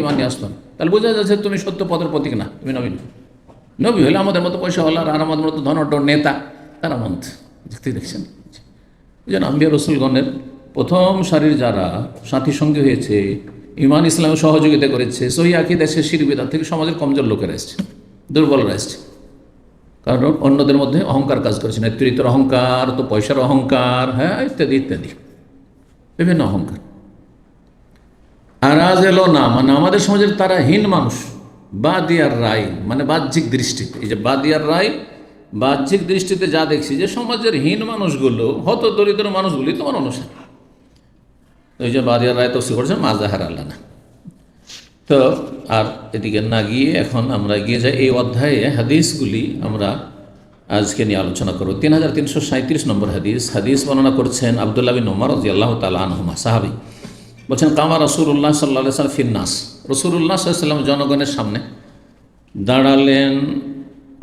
ইমান নিয়ে আসতাম, তাহলে বোঝা যাচ্ছে তুমি সত্য পথের প্রতীক না, তুমি নবী না। নবী হলে আমাদের মতো পয়সাওয়ালা আর আমাদের মতো ধনাঢ্য নেতা তারা মানত। দেখতে দেখছেন এই জন্য আম্বিয়া রসুলগণের প্রথম সারির যারা সাথী সঙ্গী হয়েছে, ইমান ইসলামে সহযোগিতা করেছে, সহি আকীদা এসে শিরক বিদআত থেকে সমাজের কমজোর লোকেরা এসছে, দুর্বলরা এসছে। কারণ অন্যদের মধ্যে অহংকার কাজ করেছে, নেতৃত্বের অহংকার, তো পয়সার অহংকার, হ্যাঁ ইত্যাদি ইত্যাদি বিভিন্ন অহংকার। আর আজ এলো না মানে আমাদের সমাজের তারা হীন মানুষ, বাদিয়ার রায় মানে বাহ্যিক দৃষ্টিতে, এই যে বাদিয়ার রায় বাহ্যিক দৃষ্টিতে যা দেখছি যে সমাজের হীন মানুষগুলো, হত দরিদ্র মানুষগুলি তোমার অনুসারী। ওই যে বাদিয়ার রায় তফসির করেছেন মাজাহার আল্লাহ না। তো আর এদিকে না গিয়ে এখন আমরা এগিয়ে যাই এই অধ্যায়ে হাদিসগুলি আমরা আজকে নিয়ে আলোচনা করব। 3337 নম্বর হাদিস বর্ণনা করছেন আব্দুল্লাহ বিন উমর রাদিয়াল্লাহু তাআলা আনহুমা, সাহাবী। বলছেন কামা রাসূলুল্লাহ সাল্লাল্লাহু আলাইহি ওয়াসাল্লাম ফিন্নাস, রাসূলুল্লাহ সাল্লাল্লাহু আলাইহি ওয়াসাল্লাম জনগণের সামনে দাঁড়ালেন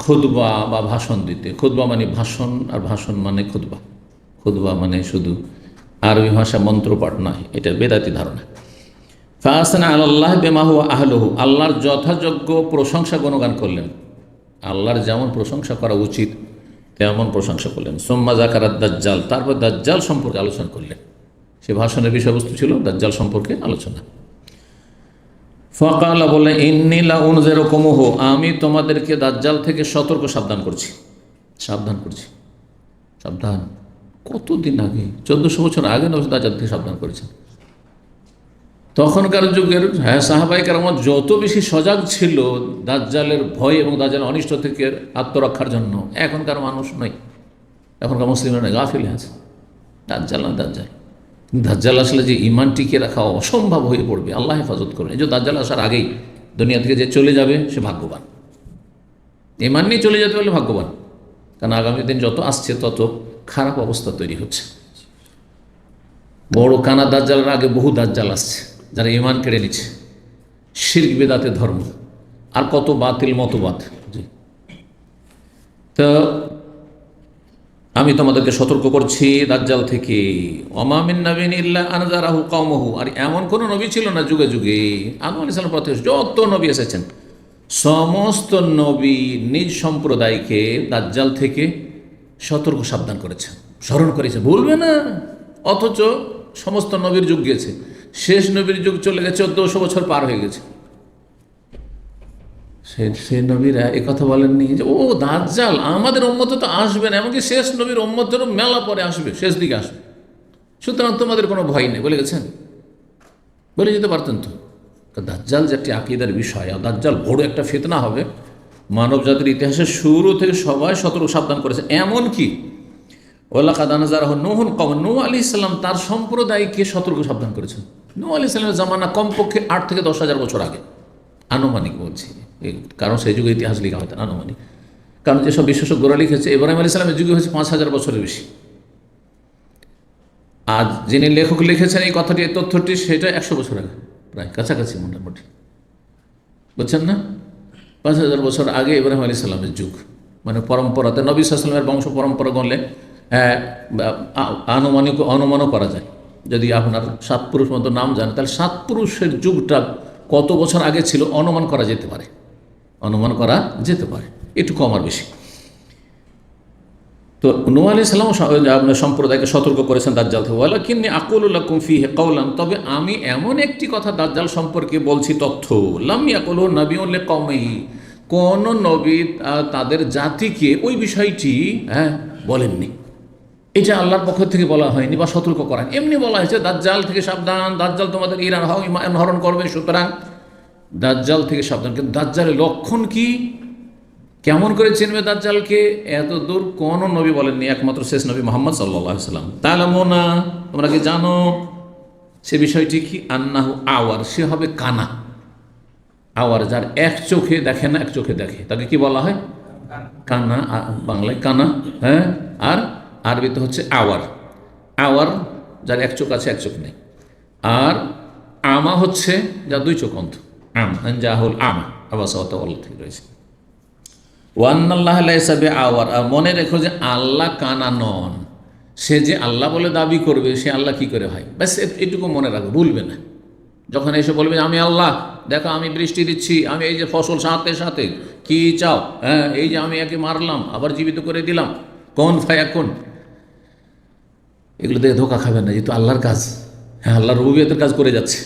খুতবা বা ভাষণ দিতে। খুতবা মানে ভাষণ, আর ভাষণ মানে খুতবা। খুতবা মানে শুধু আরবি ভাষা মন্ত্রপাঠ নয়, এটা বেদাতি ধারণা। ফাসনা আল্লাহ বিমা হুয়া আহলুহু, আল্লাহর যথাযোগ্য প্রশংসা গুণগান করলেন, আল্লাহর যেমন প্রশংসা করা উচিত তেমন প্রশংসা করলেন। সুম্মা যাকারাত দাজ্জাল, তারপর দাজ্জাল সম্পর্কে আলোচনা করলেন। সে ভাষণের বিষয়বস্তু ছিল দাজ্জাল সম্পর্কে আলোচনা। ফাকালা, বলে ইন্নী লা উনজিরুকুমুহু, আমি তোমাদেরকে দাজ্জাল থেকে সতর্ক সাবধান করছি, সাবধান করছি। সাবধান কতদিন আগে, 1400 বছর আগে নবী দাজ্জাল থেকে সাবধান করেছেন। তখনকার যুগের সাহাবায়ে কেরাম যত বেশি সজাগ ছিল দাজ্জালের ভয় এবং দাজ্জালের অনিষ্ট থেকে আত্মরক্ষার জন্য, এখনকার মানুষ নয়, এখনকার মুসলিমরা গাফিলে আছে। দাজ্জাল না দাজ্জাল, দাজ্জাল আসলে যে ইমান টিকিয়ে রাখা অসম্ভব হয়ে পড়বে, আল্লাহ হেফাজত করবেন। এই যে দাজ্জাল আসার আগেই দুনিয়া থেকে যে চলে যাবে সে ভাগ্যবান, ইমান নিয়ে চলে যেতে পারলে ভাগ্যবান। কারণ আগামী দিন যত আসছে তত খারাপ অবস্থা তৈরি হচ্ছে। বড় কানা দাজ্জালের আগে বহু দাজ্জাল আসছে যারা ইমান কেড়ে নিচ্ছে, শিরক বিদআতের ধর্ম, আর কত বাতিল মতবাদ। তো আমি তোমাদেরকে সতর্ক করছি দাজ্জাল থেকে। ওমা মিন নাবিয়্যিন ইল্লা আনজারাহু কওমুহু, আর এমন কোনো নবী ছিল না যুগে যুগে, আদম আলাইহিস সালাম প্রত্যেক যত নবী এসেছেন সমস্ত নবী নিজ সম্প্রদায়কে দাজ্জাল থেকে সতর্ক সাবধান করেছেন, স্মরণ করেছে, ভুলবে না। অথচ সমস্ত নবীর যুগ গিয়েছে, শেষ নবীর যুগ চলে গেছে, 1400 বছর পার হয়ে গেছে। সেই নবীরা একথা বলেননি যে ও দাজ্জাল আমাদের উম্মতে তো আসবে না, এমনকি শেষ নবীর উম্মতেরও মেলা পরে আসবে, শেষ দিকে আসবে, সুতরাং তোমাদের কোনো ভয় নেই, বলে গেছেন। বলে যেতে পারতেন তো। দাজ্জাল যে একটি আকীদার বিষয়, আর দাজ্জাল বড় একটা ফিতনা হবে, মানব জাতির ইতিহাসের শুরু থেকে সবাই সতর্ক সাবধান করেছে। এমনকি ওয়ালাকাদ আনজারাহু নূহুন কওম, নূহ আলাইহিস সালাম তার সম্প্রদায়কে সতর্ক সাবধান করেছেন। নূহ আলাইহিস সালামের জামানা কমপক্ষে 8 থেকে 10,000 বছর আগে, আনুমানিক বলছি, কারণ সেই যুগে ইতিহাস লেখা হতো আনুমানিক। কারণ যেসব বিশেষজ্ঞরা লিখেছে ইব্রাহিম আলাইহিস সালামের যুগে হচ্ছে 5,000 বছরের বেশি। আজ যিনি লেখক লিখেছেন এই কথাটি, এই তথ্যটি, সেটা 100 বছর আগে, প্রায় কাছাকাছি মোটামুটি, বুঝছেন না? 5,000 বছর আগে ইব্রাহিম আলাইহিস সালামের যুগ, মানে পরম্পরাতে নবী সাল্লাল্লাহু আলাইহি ওয়াসাল্লামের বংশ পরম্পরা গণলে অনুমানও করা যায়। যদি আপনার 7 পুরুষ মতো নাম জানেন, তাহলে 7 পুরুষের যুগটা কত বছর আগে ছিল অনুমান করা যেতে পারে, অনুমান করা যেতে পারে, একটু কম আর বেশি। তো নূহ আলাইহিস সালাম আপনার সম্প্রদায়কে সতর্ক করেছেন দাজ্জাল থেকে। ওয়ালাকিন্নী আকুলু লাকুম ফীহি কাওলান, তবে আমি এমন একটি কথা দাজ্জাল সম্পর্কে বলছি, তথ্য, লাম ইয়াকুলহু নাবিয়্যুন লিকওমিহি, কোন নবী তাদের জাতিকে ওই বিষয়টি বলেননি। এটা আল্লাহর পক্ষ থেকে বলা হয়নি বা সতর্ক করা, এমনি বলা হয়েছে দাজ্জাল থেকে সাবধান, দাজ্জাল তোমাদের ইমান হরণ করবে, সুতরাং দাজ্জাল থেকে সাবধান। কিন্তু দাজ্জালের লক্ষণ কি, কেমন করে চিনবে দাজ্জালকে, এত দূর কোন নবী বলেননি, একমাত্র শেষ নবী মুহাম্মদ সাল্লাল্লাহু আলাইহি ওয়াসাল্লাম। তা'লামুনা, তোমরা কি জানো সে বিষয়টি কি? আন্নাহু আওয়ার, সে হবে কানা। আওয়ার যার এক চোখে দেখে না, এক চোখে দেখে, তাকে কি বলা হয়? কানা, বাংলায় কানা, আর আরবিতে হচ্ছে আওয়ার। আওয়ার যার এক চোখ আছে, এক চোখ নেই। আর আমা হচ্ছে যার 2 চোখ অন্ধ, আনজাহুল আমা, আবাসাওয়াত আল্লাহ থেকে রয়েছে। ওয়ান্নাল্লাহ লাইসা বিআওয়ার, আর মনে রেখো যে আল্লাহ কানা নন। সে যে আল্লাহ বলে দাবি করবে, সে আল্লাহ কি করে হয়, ব্যাস এটুকু মনে রাখো, ভুলবে না। যখন এসে বলবে আমি আল্লাহ, দেখো আমি বৃষ্টি দিচ্ছি, আমি এই যে ফসল সাথে সাথে কি চাও, হ্যাঁ এই যে আমি একে মারলাম আবার জীবিত করে দিলাম, কোন ফায়াকুন। এগুলো দেখে ধোকা খাবেন না, যেহেতু আল্লাহর কাজ, হ্যাঁ আল্লাহর রুবিয়তের কাজ করে যাচ্ছে।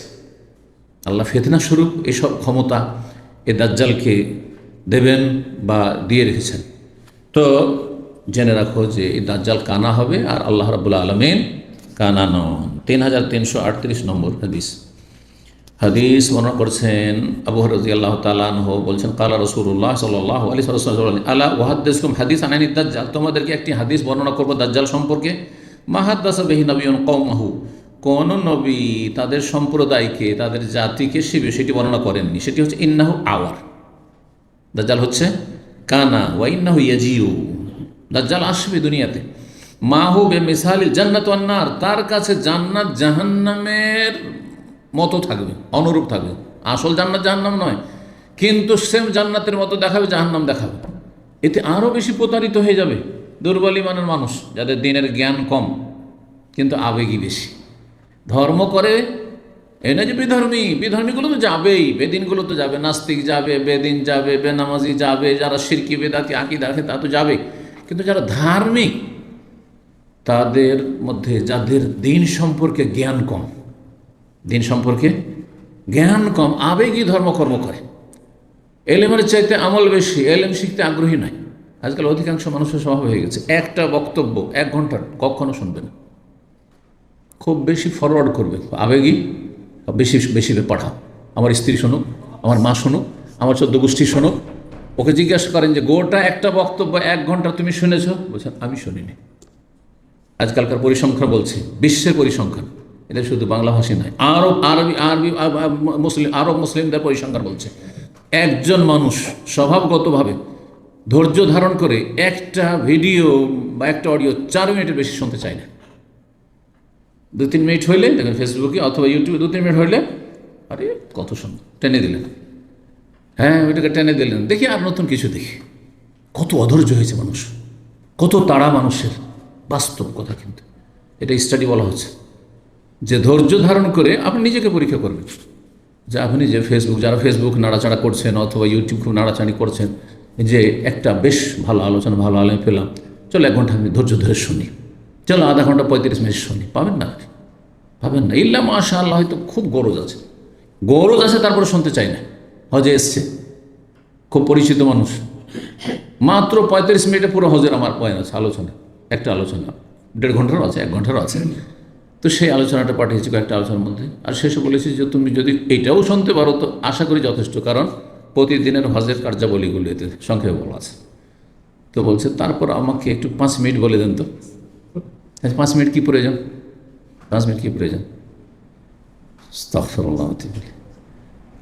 আল্লাহ ফিতনা স্বরূপ এসব ক্ষমতা এ দাজ্জালকে দেবেন বা দিয়ে রেখেছেন। তো জেনে রাখো যে এই দাজ্জাল কানা হবে আর আল্লাহ রাব্বুল আলামিন কানা নন। 3338 নম্বর হাদিস। হাদিস বর্ণনা করছেন আবু হুরায়রা রাদিয়াল্লাহু তাআলা আনহু, বলছেন কালা রাসূলুল্লাহ সাল্লাল্লাহু আলাইহি ওয়াসাল্লাম আলা ওয়াহাদ্দিসকুম হাদিস আনানি দাজ্জাল, তোমাদেরকে একটি হাদিস বর্ণনা করব দাজ্জাল সম্পর্কে। মা হাদ্দাসা বিহি নবিয়্যুন কওমাহু, কোন নবী তাদের সম্প্রদায়কে তাদের জাতিকে সে বিষয়টি বর্ণনা করেননি। সেটি হচ্ছে ইন্নাহু আওয়ার, দাজ্জাল হচ্ছে কানা, ওয়া ইন্নাহু ইয়াজিউ, দাজ্জাল আসবে দুনিয়াতে। মাহু বেমিসালিল জান্নাত ওয়ান নার, তার কাছে জান্নাত জাহান্নামের মতো থাকবে, অনুরূপ থাকবে। আসল জান্নাত জাহান্নাম নয়, কিন্তু সেম জান্নাতের মতো দেখাবে, জাহান্নাম দেখাবে। এতে আরও বেশি প্রতারিত হয়ে যাবে দুর্বল ইমানের মানুষ, যাদের দিনের জ্ঞান কম কিন্তু আবেগী বেশি। ধর্ম করে এই না যে বিধর্মীগুলো তো যাবেই, বেদিনগুলো তো যাবে, নাস্তিক যাবে, বেদিন যাবে, বেনামাজি যাবে, যারা শিরকি বেদাতি আকীদা রাখে তা তো যাবে। কিন্তু যারা ধার্মিক, তাদের মধ্যে যাদের দিন সম্পর্কে জ্ঞান কম, দিন সম্পর্কে জ্ঞান কম, আবেগী ধর্মকর্ম করে, এলেমের চাইতে আমল বেশি, এলেম শিখতে আগ্রহী নয়। আজকাল অধিকাংশ মানুষের স্বভাব হয়ে গেছে একটা বক্তব্য 1 ঘন্টার কখনো শুনবে না, খুব বেশি ফরওয়ার্ড করবে, আবেগী বেশি বেশি পাঠাও, আমার স্ত্রী শুনুক, আমার মা শুনুক, আমার 14 গোষ্ঠী শুনুক। ওকে জিজ্ঞাসা করেন যে গোটা একটা বক্তব্য 1 ঘন্টা তুমি শুনেছ? বলছেন আমি শুনিনি। আজকালকার পরিসংখ্যান বলছে, বিশ্বের পরিসংখ্যান, এটা শুধু বাংলাভাষী নয়, আরব মুসলিমদের পরিসংখ্যান বলছে একজন মানুষ স্বভাবগতভাবে ধৈর্য ধারণ করে একটা ভিডিও বা একটা অডিও 4 মিনিটের বেশি শুনতে চায় না। 2-3 মিনিট হইলে দেখেন ফেসবুকে অথবা ইউটিউবে 2-3 মিনিট হইলে আরে কত শুন টেনে দিলেন, হ্যাঁ ওইটাকে টেনে দিলেন, দেখি আর নতুন কিছু দেখি। কত অধৈর্য হয়েছে মানুষ, কত তাড়া মানুষের, বাস্তব কথা। কিন্তু এটা স্টাডি বলা হচ্ছে যে ধৈর্য ধারণ করে আপনি নিজেকে পরীক্ষা করবেন যে আপনি যে যারা ফেসবুক নাড়াচাড়া করছেন অথবা ইউটিউব খুব নাড়াচাড়ি করছেন, যে একটা বেশ ভালো আলোচনা, ভালো আলোচনা পেলাম, চলো 1 ঘন্টা আমি ধৈর্য ধরে শুনি, চলো আধা ঘন্টা 35 মিনিট শুনি, পাবেন না, পাবেন না। ইল্লা মাশাআল্লাহ হয়তো খুব গরজ আছে, তারপরে শুনতে চাই না। হজে এসছে, খুব পরিচিত মানুষ, মাত্র 35 মিনিটে পুরো হজের আমার বয়ান আছে, আলোচনা, একটা আলোচনা 1.5 ঘন্টারও আছে, 1 ঘন্টারও আছে। তো সেই আলোচনাটা পাঠিয়েছি কয়েকটা আলোচনার মধ্যে, আর শেষে বলেছি যে তুমি যদি এইটাও শুনতে পারো তো আশা করি যথেষ্ট, কারণ প্রতিদিনের হজের কার্যাবলীগুলো এতে সংক্ষেপে বলা আছে। তো বলছে তারপর আমাকে একটু 5 মিনিট বলে দেন তো। 5 মিনিট কী প্রয়োজন? 5 মিনিট কী প্রয়োজন? আস্তাগফিরুল্লাহ।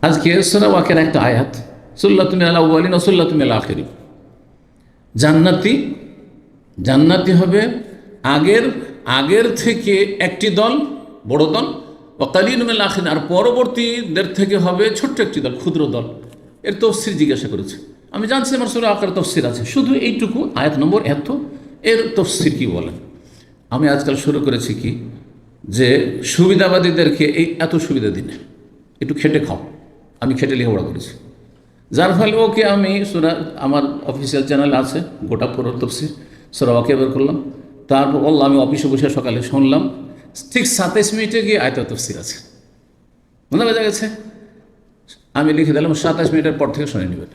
আজকে সূরা ওয়াকিয়ার একটা আয়াত, সুল্লাতুন মিনাল আউয়ালিন ওয়া সুল্লাতুন মিনাল আখিরিন, জান্নাতি হবে আগের থেকে একটি দল, বড় দল, ওয়া কালিলুম মিনাল আখিরিন, আর পরবর্তীদের থেকে হবে ছোট্ট একটি দল, ক্ষুদ্র দল। এর তফসির জিজ্ঞাসা করেছে, আমি জানছি আমার সূরা আকার তফসির আছে, শুধু এইটুকু আয়াত নম্বর এত, এর তফসির কি বলেন? আমি আজকাল শুরু করেছি কি যে সুবিধাবাদীদেরকে এই এত সুবিধা দিনে একটু খেটে খাও, আমি খেটে লেখাপড়া করেছি, যার ফলে ওকে আমি আমার অফিসিয়াল চ্যানেল আছে গোটা পুরো তফসির সূরা ওয়াকিয়া বের করলাম, তারপর বললাম আমি অফিসে বসে সকালে শুনলাম, ঠিক 27 মিনিটে গিয়ে আয়াত তফসির আছে, মনে বোঝা গেছে। আমি লিখে দিলাম 27 মিনিটের পর থেকে শুনে নেবেন,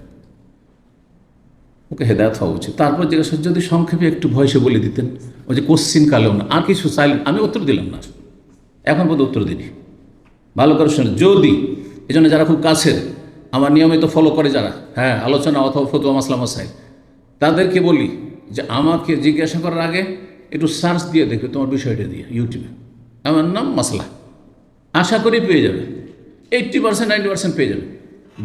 ওকে হেদায়ত হওয়া উচিত। তারপর জিজ্ঞাসা যদি সংক্ষেপে একটু ভয়েসে বলে দিতেন, ওই যে কোশ্চিন কালেও না, আর কিছু সাইলেন্ট, আমি উত্তর দিলাম না, এখন পর্যন্ত উত্তর দিনি, ভালো করে শুনে। যদি এই জন্য যারা খুব কাছের, আমার নিয়মিত ফলো করে যারা, হ্যাঁ আলোচনা অথবা ফতোয়া মাসলা মাসাইল, তাদেরকে বলি যে আমাকে জিজ্ঞাসা করার আগে একটু সার্চ দিয়ে দেখবে তোমার বিষয়টা দিয়ে ইউটিউবে, আমার নাম মাসলা, আশা করি পেয়ে যাবে, 80% 90% পেয়ে যাবে।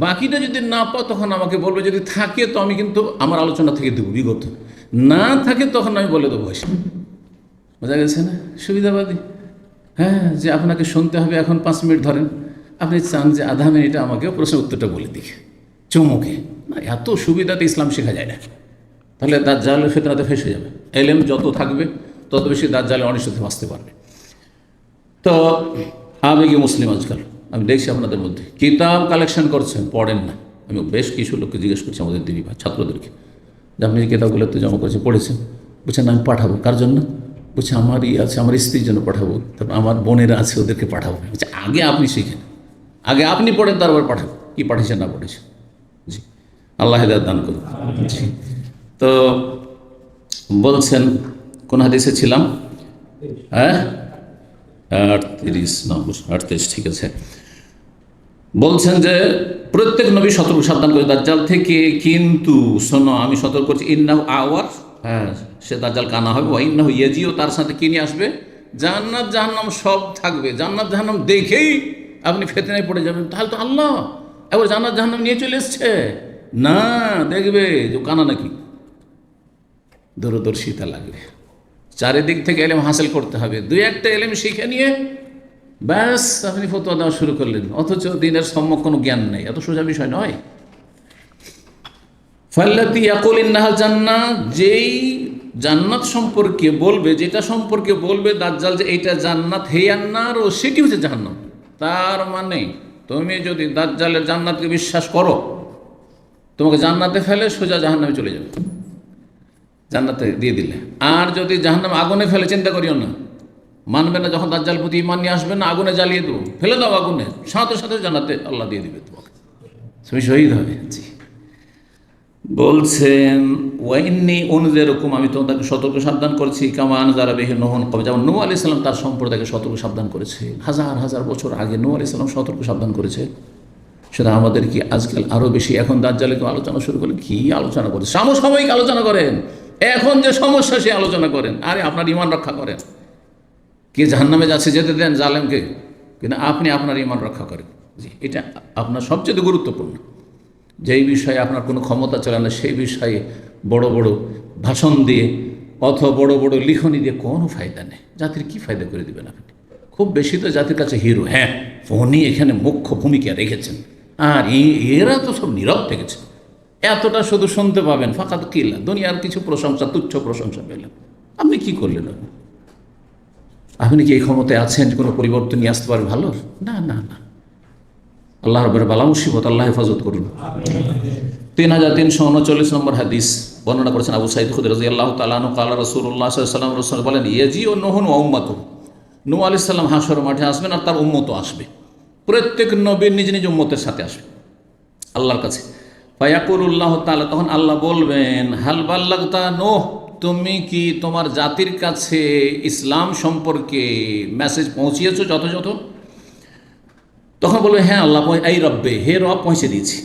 বাকিটা যদি না পাও তখন আমাকে বলবে, যদি থাকে তো আমি কিন্তু আমার আলোচনা থেকে দেবো বিগত, না থাকে তখন আমি বলে দেবো। বোঝা গেছে না? সুবিধাবাদী, হ্যাঁ, যে আপনাকে শুনতে হবে এখন 5 মিনিট ধরেন, আপনি চান যে আধা মিনিটে আমাকে প্রশ্নের উত্তরটা বলে দিকে চমকে না, এত সুবিধাতে ইসলাম শেখা যায় না। তাহলে দাজ্জালের ফিতনাতে ফেঁসে যাবে, এলেম যত থাকবে তত বেশি দাজ্জালের অনিষ্টতে বাঁচতে পারবে। তো আবেগী মুসলিম আজকাল আমি দেখছি আপনাদের মধ্যে কিতাব কালেকশন করছেন, পড়েন না। আমি বেশ কিছু লোককে জিজ্ঞেস করছি, আমাদের দিদি ভাই ছাত্রদেরকে, যে আপনি কিতাবগুলো তো জমা করেছেন, পড়েছেন? বলছেন আমি পাঠাবো। কার জন্য? বলছে আমার আছে, আমার স্ত্রীর জন্য পাঠাবো, তারপর আমার বোনেরা আছে ওদেরকে পাঠাবো। বলছে আগে আপনি শিখেন, আগে আপনি পড়েন, তারপর পাঠাবো কী পাঠিয়েছেন না পাঠিয়েছেন। জি, আল্লাহ হেদায়েত দান করুন। জি, তো বলছেন কোন হাদিসে ছিলাম? হ্যাঁ, 38 নম্বর, 38, ঠিক আছে। বলছেন যে প্রত্যেক নবী সতর্ক সাবধান করে দাজ্জাল থেকে, কিন্তু শোনো আমি সতর্ক করছি, ইন্নাহু আওয়ার, হ্যাঁ সে দাজ্জাল কানা হবে, ওয়া ইন্নাহু ইয়াজিও, তার সাথে কি নিয়ে আসবে? জান্নাত জাহান্নাম সব থাকবে। জান্নাত জাহান্নাম দেখেই আপনি ফিতনায় পড়ে যাবেন, তাহলে তো আল্লাহ এবার জান্নাত জাহান্নাম নিয়ে চলে এসছে না, দেখবে যে কানা নাকি, দূরদর্শিতা লাগবে। চারিদিক থেকে এলেম হাসিল করতে হবে, দুই একটা এলেম শিখে নিয়ে ব্যাস আপনি ফতোয়া দেওয়া শুরু করলেন, অথচ দিনের সম্যক কোনো জ্ঞান নেই। এত সোজা বিষয় নয়। ফাল্লাতি ইয়াকুল ইন্নাহাল জান্নাত, যেই জান্নাত সম্পর্কে বলবে, যেটা সম্পর্কে বলবে দাজ্জাল যে এইটা জান্নাত, হে আন্নার, ও সেটি হচ্ছে জাহান্নাম। তার মানে তুমি যদি দাজ্জালের জান্নাতকে বিশ্বাস করো, তোমাকে জান্নাতে ফেলে সোজা জাহান্নামে চলে যাবে, জান্নাতে দিয়ে দিলে। আর যদি জাহান্নাম আগুনে ফেলে, চিন্তা করিও না, মানবে না। যখন দাজ্জাল প্রতি ঈমান নিয়ে আসবে না, আগুনে জ্বালিয়ে দেবো, ফেলে দাও আগুনে, সাথে সাথে জান্নাতে আল্লাহ দিয়ে দিবে তোমাকে, তুমি শহীদ হবে। জি, বলছেন ওয়াইন্নি অনুযায়ীরকম, আমি তোমাদেরকে সতর্ক সাবধান করছি, কামান যারা বেহে নহন কবে, যেমন নূহ আলাইহিস সালাম তার সম্প্রদায়কে সতর্ক সাবধান করেছে হাজার হাজার বছর আগে। নূহ আলাইহিস সালাম সতর্ক সাবধান করেছে, সেটা আমাদের কি আজকাল আরও বেশি। এখন দাজ্জালে কেউ আলোচনা শুরু করলে কি আলোচনা করে, সমসাময়িক আলোচনা করেন, এখন যে সমস্যা সে আলোচনা করেন। আরে আপনার ঈমান রক্ষা করেন, কে জাহান্নামে যাচ্ছে যেতে দেন জালেমকে, কিন্তু আপনি আপনার ঈমান রক্ষা করেন। জি, এটা আপনার সবচেয়ে গুরুত্বপূর্ণ। যেই বিষয়ে আপনার কোনো ক্ষমতা চলে না, সেই বিষয়ে বড় বড় ভাষণ দিয়ে অথবা বড় বড় লিখনি দিয়ে কোনো ফায়দা নেই। জাতির কি ফায়দা করে দেবেন আপনি? খুব বেশি তো জাতির কাছে হিরো, হ্যাঁ উনি এখানে মুখ্য ভূমিকা রেখেছেন, আর এরা তো সব নীরব থেকেছে। এতটা শুধু শুনতে পাবেন, ফাঁকাত কিল্লা, দুনিয়ার কিছু প্রশংসা, তুচ্ছ প্রশংসা পেলেন। আপনি কি করলেন? আপনি কি এই ক্ষমতায় আছেন কোনো পরিবর্তন নিয়ে আসতে পারবেন ভালো? না না না, আল্লাহ রাব্বুল বালা মুসিবত আল্লাহ হেফাজত করুন। 3339 নম্বর হাদিস বর্ণনা করেছেন আবু সাঈদ খুদরি রাদিয়াল্লাহু তাআলা আনহু, ক্বালা রাসূলুল্লাহ সাল্লাল্লাহু আলাইহি ওয়াসাল্লাম, রাসূল বলেন, ইয়াজিউ নূহুন ওয়া উম্মাতুহু, নূহ আলাইহিস সালাম হাশর মাঠে আসবেন আর তার উম্মতও আসবে। প্রত্যেক নবীর নিজ নিজ উম্মতের সাথে আসবে আল্লাহর কাছে। ফায়াকুলুল্লাহু তাআলা, তখন আল্লাহ বলবেন, হাল বাল্লাগতা নূহ, তুমি কি তোমার জাতির কাছে ইসলাম সম্পর্কে মেসেজ পৌঁছিয়েছো যথাযথ? তখন বলবে হ্যাঁ আল্লাহ, এই রব্বে, হে রব পৌঁছে দিয়েছি।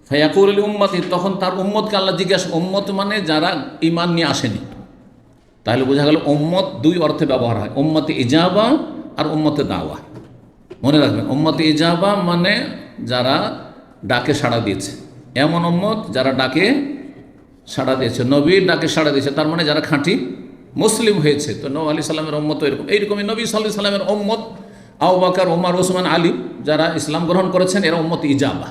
ফায়াকুল উম্মতি, তখন তার উম্মতকে আল্লাহ জিজ্ঞাসা, উম্মত মানে যারা ঈমান নিয়ে আসেনি। তাহলে বোঝা গেল উম্মত দুই অর্থে ব্যবহার হয়, উম্মতে ইজাবা আর উম্মতে দাওয়া। মনে রাখবেন, উম্মতে ইজাবা মানে যারা ডাকে সাড়া দিয়েছে, এমন উম্মত যারা ডাকে সাড়া দিয়েছে, নবীর ডাকে সাড়া দিয়েছে, তার মানে যারা খাঁটি মুসলিম হয়েছে। তো নবী আলাইহিস সালামের উম্মত এরকম, এইরকমই নবী সাল্লাল্লাহু আলাইহি সাল্লামের উম্মত আবু বকর, ওমর, ওসমান, আলী যারা ইসলাম গ্রহণ করেছেন, এরা উম্মত ইজাবা,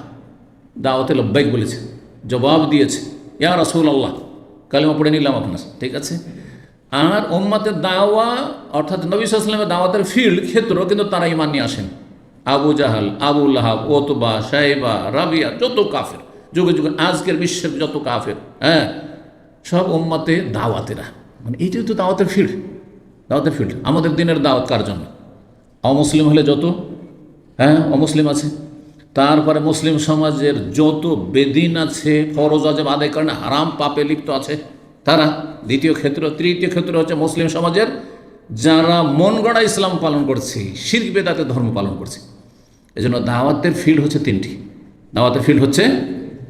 দাওয়াতে লব্বাইক বলেছে, জবাব দিয়েছে, ইয়া রাসূলুল্লাহ কালেমা পড়ে নিলাম আপনার, ঠিক আছে। আর উম্মতের দাওয়া অর্থাৎ নবী সাল্লাল্লাহু আলাইহি ওয়াসাল্লামের দাওয়াতের ফিল্ড ক্ষেত্র, কিন্তু তারা ঈমান নিয়ে আসেন। আবু জাহাল, আবু লাহাব, ওতবা, সাইবা, রাবিয়া, যত কাফের যুগে যুগে আজকের বিশ্বের যত কাফের, হ্যাঁ সব উম্মতে দাওয়াতেরা, মানে এইটাই তো দাওয়াতের ফিল্ড। দাওয়াতের ফিল্ড আমাদের দিনের দাওয়াত কার জন্য? অমুসলিম হলে যত, হ্যাঁ অমুসলিম আছে, তারপরে মুসলিম সমাজের যত বেদিন আছে, ফরজ ওয়াজিব আদায় কারণে হারাম পাপে লিপ্ত আছে তারা দ্বিতীয় ক্ষেত্র। তৃতীয় ক্ষেত্র হচ্ছে মুসলিম সমাজের যারা মন গড়া ইসলাম পালন করছে, শিরক বেদাতের ধর্ম পালন করছে। এজন্য দাওয়াতের ফিল্ড হচ্ছে তিনটি। দাওয়াতের ফিল্ড হচ্ছে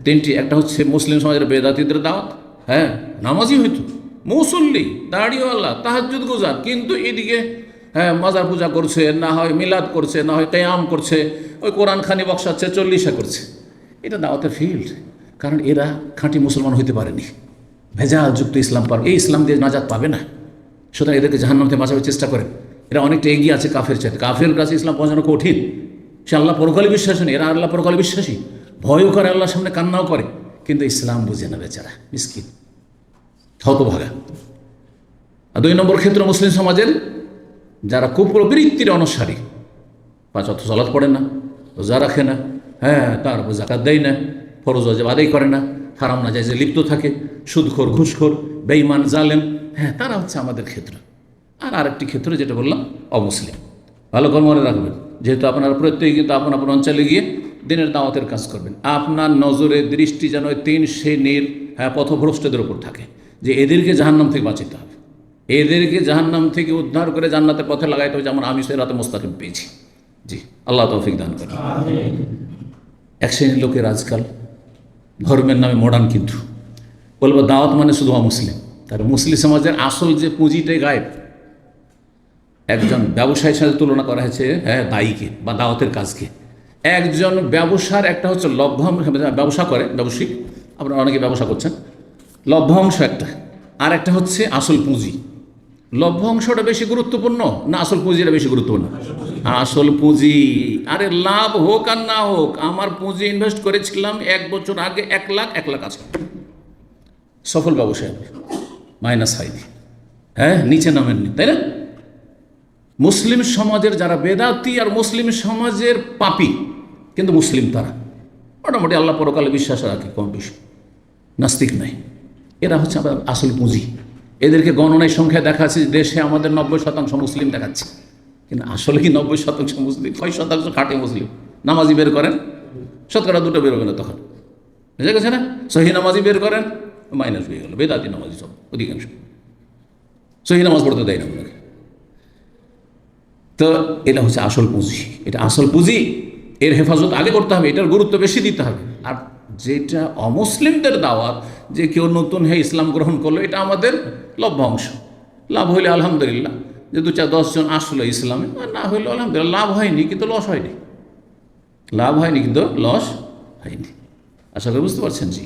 তিনটি। একটা হচ্ছে মুসলিম সমাজের বেদাতীদের দাওয়াত, হ্যাঁ নামাজি হয়তো, মুসল্লি, দাড়িওয়ালা, তাহাজ্জুদ গুজার, কিন্তু এদিকে হ্যাঁ মাজার পূজা করছে, না হয় মিলাদ করছে, না হয় কিয়াম করছে, ওই কোরআন খানি বক্সাচ্ছে, চল্লিশা করছে। এটা দাওয়াতের ফিল্ড, কারণ এরা খাঁটি মুসলমান হইতে পারেনি, ভেজাল যুক্ত ইসলাম পাবে, এই ইসলাম দিয়ে নাজাত পাবে না। সুতরাং এদেরকে জাহান্নাম থেকে বাঁচাবার চেষ্টা করেন। এরা অনেকটা এগিয়ে আছে কাফের চাইতে, কাফের কাছে ইসলাম পৌঁছানো কঠিন। সে আল্লাহ পরকালে বিশ্বাসী নেই, এরা আল্লাহ পরকালে বিশ্বাসী, ভয়ও করে, আল্লাহর সামনে কান্নাও করে, কিন্তু ইসলাম বুঝে না বেচারা, মিসকিন, হতভাগা। আর 2 নম্বর ক্ষেত্র মুসলিম সমাজের যারা কুপ্রবৃত্তির অনুসারী, 5 ওয়াক্ত সালাত পড়েন না, রোজা রাখে না, হ্যাঁ, তারপর জাকাত দেয় না, ফরজ ওয়াজিব আদায় করে না, হারাম না জায়েজে লিপ্ত থাকে, সুদখোর, ঘুষখোর, বেঈমান, জালেম, হ্যাঁ, তারা হচ্ছে আমাদের ক্ষেত্র। আর আরেকটি ক্ষেত্র যেটা বললাম, অমুসলিম। ভালো করে মনে রাখবেন, যেহেতু আপনারা প্রত্যেকে কিন্তু আপনার আপনার অঞ্চলে গিয়ে দিনের দাওয়াতের কাজ করবেন, আপনার নজরে দৃষ্টি যেন ওই 3 শ্রেণীর পথভ্রষ্টদের উপর থাকে, যে এদেরকে জাহান্নাম থেকে বাঁচাতে হবে, এদেরকে জাহান্নাম থেকে উদ্ধার করে জান্নাতের পথে লাগাইতে হবে, যেমন আমি সিরাতে মুস্তাকিম পেয়েছি। জি, আল্লাহ তৌফিক দান করেন। এক শ্রেণীর লোকের আজকাল ধর্মের নামে মডার্ন, কিন্তু বলবো দাওয়াত মানে শুধু অমুসলিম। তার মুসলিম সমাজের আসল যে পুঁজিটাই গায়েব। একজন ব্যবসায়ীর সাথে তুলনা করা হয়েছে দায়ীকে বা দাওয়াতের কাজকে। একজন ব্যবসার একটা হচ্ছে লভ্যাংশ, ব্যবসা করে ব্যবসায়িক, আপনারা অনেকে ব্যবসা করছেন, লভ্যাংশ একটা, আর একটা হচ্ছে আসল পুঁজি। লভ্যাংশটা বেশি গুরুত্বপূর্ণ না আসল পুঁজিটা বেশি গুরুত্বপূর্ণ? আসল পুঁজি। আরে লাভ হোক আর না হোক, আমার পুঁজি ইনভেস্ট করেছিলাম 1 বছর আগে 1 লাখ, 1 লাখ আছে, সফল ব্যবসায় মাইনাস হয়নি, নিচে নামেননি, তাই না? মুসলিম সমাজের যারা বেদাতি আর মুসলিম সমাজের পাপী, কিন্তু মুসলিম তারা মোটামুটি আল্লাহ পরকালে বিশ্বাস রাখে, কম বেশি, নাস্তিক নাই, এরা হচ্ছে আবার আসল পুঁজি। এদেরকে গণনায় সংখ্যায় দেখাচ্ছে দেশে আমাদের 90% মুসলিম দেখাচ্ছে, কিন্তু আসলে কি 90% মুসলিম? 6% খাঁটি মুসলিম। নামাজি বের করেন, শতকরা 2টো বেরোবে না, তখন বুঝে গেছে না? সহি নামাজি বের করেন, মাইনাস হয়ে গেল, বেদাতি নামাজি সব অধিকাংশ, সহি নামাজ পড়তে দেয় না আপনাকে। তো এটা হচ্ছে আসল পুঁজি, এটা আসল পুঁজি, এর হেফাজত আগে করতে হবে, এটার গুরুত্ব বেশি দিতে হবে। আর যেটা অমুসলিমদের দাওয়াত, যে কেউ নতুন ইসলাম গ্রহণ করলো, এটা আমাদের লভ্যাংশ। লাভ হইলে আলহামদুলিল্লাহ, যে 2-4-10 জন আসলো ইসলামে, আর না হইলে আলহামদুলিল্লাহ, লাভ হয়নি কিন্তু লস হয়নি, লাভ হয়নি কিন্তু লস হয়নি। আশা করি বুঝতে পারছেন। জি,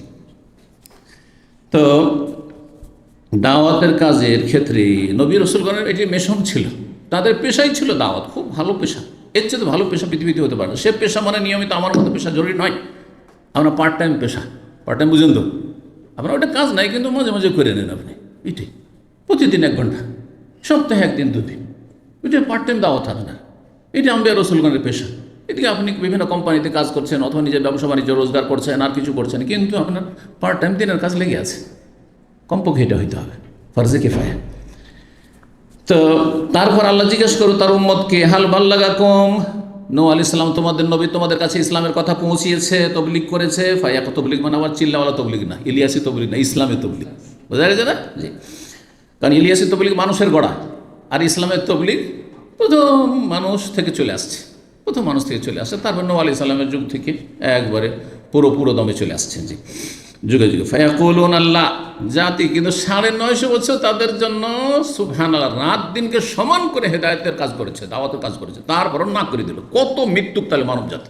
তো দাওয়াতের কাজের ক্ষেত্রে নবী রাসূলগণের এটি মিশন ছিল, তাদের পেশাই ছিল দাওয়াত, খুব ভালো পেশা, এর চেয়ে ভালো পেশা পৃথিবীতে হতে পারে না। সে পেশা মানে নিয়মিত আমার মতো পেশা জরুরি নয়, আমরা পার্ট টাইম পেশা, পার্ট টাইম বুঝেন তো, আপনার ওটা কাজ নাই কিন্তু মাঝে মাঝে করে নেন আপনি, এটাই প্রতিদিন 1 ঘন্টা, সপ্তাহে 1 দিন 2 দিন, এটা পার্ট টাইম দাওয়াত আপনার, এটা আম্বিয়া রাসূলগণের পেশা। এদিকে আপনি বিভিন্ন কোম্পানিতে কাজ করছেন অথবা নিজের ব্যবসা বাণিজ্য রোজগার করছেন, আর কিছু করছেন, কিন্তু আপনার পার্ট টাইম দিনের কাজ লেগে আছে, কমপক্ষে এটা হইতে হবে, ফরজে কিফায়া। তো তারপর আল্লাহ জিজ্ঞেস করো তার উম্মতকে, হাল বাল্লাগাকুম, নূহ আলাইহিস সালাম তোমাদের নবী তোমাদের কাছে ইসলামের কথা পৌঁছিয়েছে, তবলিগ করেছে। ফায়াক তবলিগ মানে আবার চিল্লাওয়ালা তবলিগ না, ইলিয়াসি তবলিগ না, ইসলামের তবলিগ, বোঝা গেছে না? জি, কারণ ইলিয়াসি তবলিগ মানুষের গড়া, আর ইসলামের তবলিগ প্রথম মানুষ থেকে চলে আসছে, প্রথম মানুষ থেকে চলে আসছে, তারপর নূহ আলাইহিস সালামের যুগ থেকে একবারে পুরো দমে চলে আসছেন। জি, যুগে যুগে। ফায়াকুলুন আল্লাহ জাতি, কিন্তু 950 বছর তাদের জন্য সুবহানাল্লাহ, রাত দিনকে সমান করে হেদায়েতের কাজ করেছে, দাওয়াতের কাজ করেছে, তারপরও না করে দিল। কত মৃত্যুক তাহলে মানব জাতি।